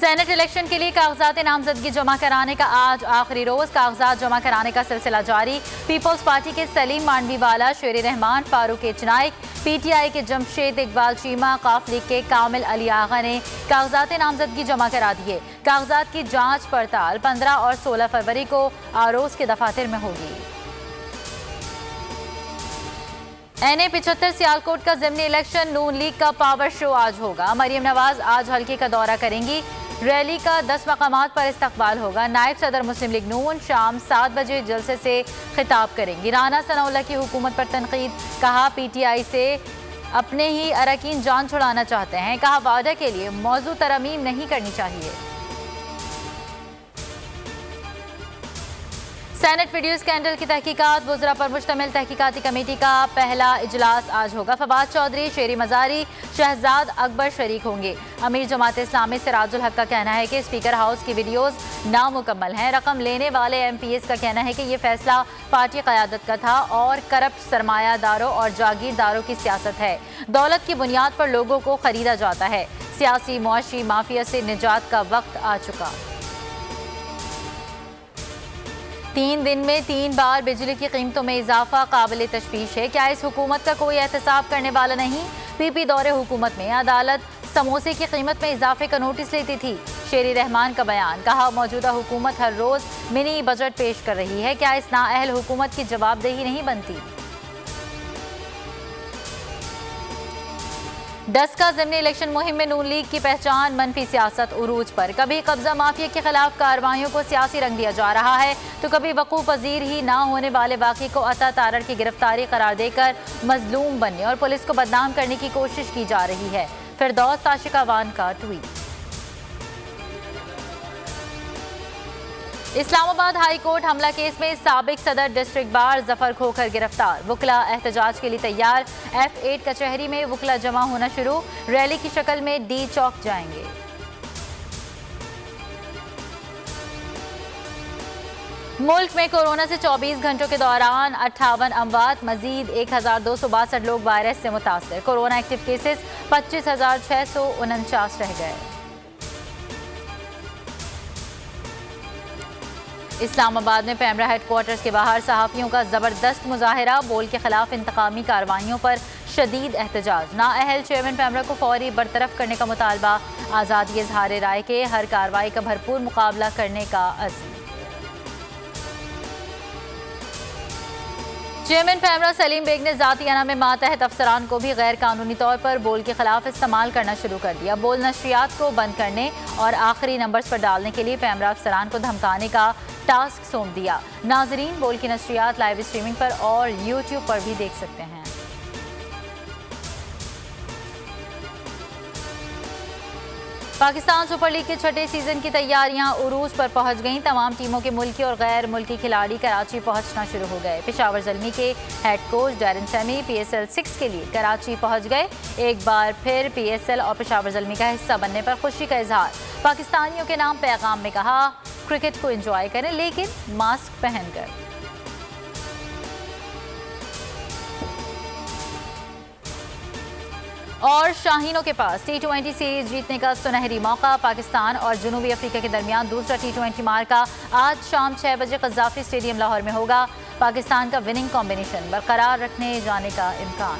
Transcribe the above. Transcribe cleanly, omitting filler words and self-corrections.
Senate election के लिए कागजात नामजदगी जमा कराने का आज आखिरी रोज। कागजात जमा कराने का सिलसिला जारी। पीपल्स पार्टी के सलीम मांडवीवाला, शेर रहमान, फारूक एचनाइक, पीटीआई के जमशेद इकबाल चीमा, काफ लीग के कामिल अली आगा ने कागजात नामजदगी जमा करा दिए। कागजात की जांच पड़ताल 15 और 16 फरवरी को आरोज के दफातर में होगी। NA 75 सियालकोट का ज़िमनी इलेक्शन नून लीग का पावर शो आज होगा। मरियम नवाज आज हल्के का दौरा करेंगी। रैली का 10 मकामात पर इस्तकबाल होगा। नायब सदर मुस्लिम लीग नून शाम 7 बजे जलसे से खिताब करेंगी। राना सनाउल्लाह की हुकूमत पर तनकीद, कहा PTI से अपने ही अरकान जान छुड़ाना चाहते हैं। कहा वादा के लिए मौजू तरमीम नहीं करनी चाहिए। सेनेट वीडियो स्कैंडल की तहकीकात, वज़रा पर मुश्तमिल तहकीकाती कमेटी का पहला इजलास आज होगा। फवाद चौधरी, शेरी मजारी, शहजाद अकबर शरीक होंगे। अमीर जमात इस्लामी सिराजुल हक का कहना है कि स्पीकर हाउस की वीडियोस नामुकम्मल हैं। रकम लेने वाले MPs का कहना है कि ये फैसला पार्टी क़यादत का था और करप्ट सरमायादारों और जागीरदारों की सियासत है। दौलत की बुनियाद पर लोगों को खरीदा जाता है। सियासी मुआशी माफिया से निजात का वक्त आ चुका। 3 दिन में 3 बार बिजली की कीमतों में इजाफा काबिल तशवीश है। क्या इस हुकूमत का कोई एहतसाब करने वाला नहीं? PP दौरे हुकूमत में अदालत समोसे की कीमत में इजाफे का नोटिस लेती थी। शेर रहमान का बयान, कहा मौजूदा हुकूमत हर रोज मिनी बजट पेश कर रही है। क्या इस नाअहल हुकूमत की जवाबदेही नहीं बनती? 10 का ज़िमनी इलेक्शन मुहिम में नून लीग की पहचान मनफी सियासत उरूज पर। कभी कब्जा माफिया के खिलाफ कार्रवाइयों को सियासी रंग दिया जा रहा है तो कभी वकूफ पजीर ही ना होने वाले वाक़ई को अता तारड़ की गिरफ्तारी करार देकर मजलूम बनने और पुलिस को बदनाम करने की कोशिश की जा रही है। फिरदौस आशिकावान का ट्वीट। इस्लामाबाद हाई कोर्ट हमला केस में साबिक सदर डिस्ट्रिक्ट बार जफर खोखर गिरफ्तार। वुकला एहतजाज के लिए तैयार। F8 कचहरी में वुकला जमा होना शुरू। रैली की शक्ल में D चौक जाएंगे। मुल्क में कोरोना से 24 घंटों के दौरान 58 अमवात, मजीद 1262 लोग वायरस से मुतासर। कोरोना एक्टिव केसेस 25,649 रह गए। इस्लामाबाद में पैमरा हेडक्वार्टर्स के बाहर सहाफ़ियों का ज़बरदस्त मुजाहरा। बोल के खिलाफ इंतकामी कार्रवाइयों पर शदीद एहतजाज। नाअहल चेयरमैन पैमरा को फौरी बरतरफ करने का मुतालबा। आज़ादी इज़हार राय के हर कार्रवाई का भरपूर मुकाबला करने का अज़्म। चेयरमैन पैमरा सलीम बेग ने ज़ातियाना में मातहत अफसरान को भी गैर कानूनी तौर पर बोल के खिलाफ इस्तेमाल करना शुरू कर दिया। बोल नशरियात को बंद करने और आखिरी नंबर्स पर डालने के लिए पैमरा अफसरान को धमकाने का टास्क सौंप दिया। नाजरीन बोल की नशरियात लाइव स्ट्रीमिंग पर और YouTube पर भी देख सकते हैं। पाकिस्तान सुपर लीग के छठे सीजन की तैयारियां उरूज पर पहुंच गईं। तमाम टीमों के मुल्की और गैर मुल्की खिलाड़ी कराची पहुंचना शुरू हो गए। पेशावर ज़ल्मी के head coach Darren Sami PSL 6 के लिए कराची पहुंच गए। एक बार फिर PSL और पेशावर ज़ल्मी का हिस्सा बनने पर खुशी का इजहार। पाकिस्तानियों के नाम पैगाम में कहा, क्रिकेट को एंजॉय करें लेकिन मास्क पहनकर। और शाहीनों के पास T20 सीरीज जीतने का सुनहरी मौका। पाकिस्तान और जनूबी अफ्रीका के दरमियान दूसरा T20 मार्का आज शाम 6 बजे क़ज़ाफ़ी स्टेडियम लाहौर में होगा। पाकिस्तान का विनिंग कॉम्बिनेशन बरकरार रखने जाने का इम्कान।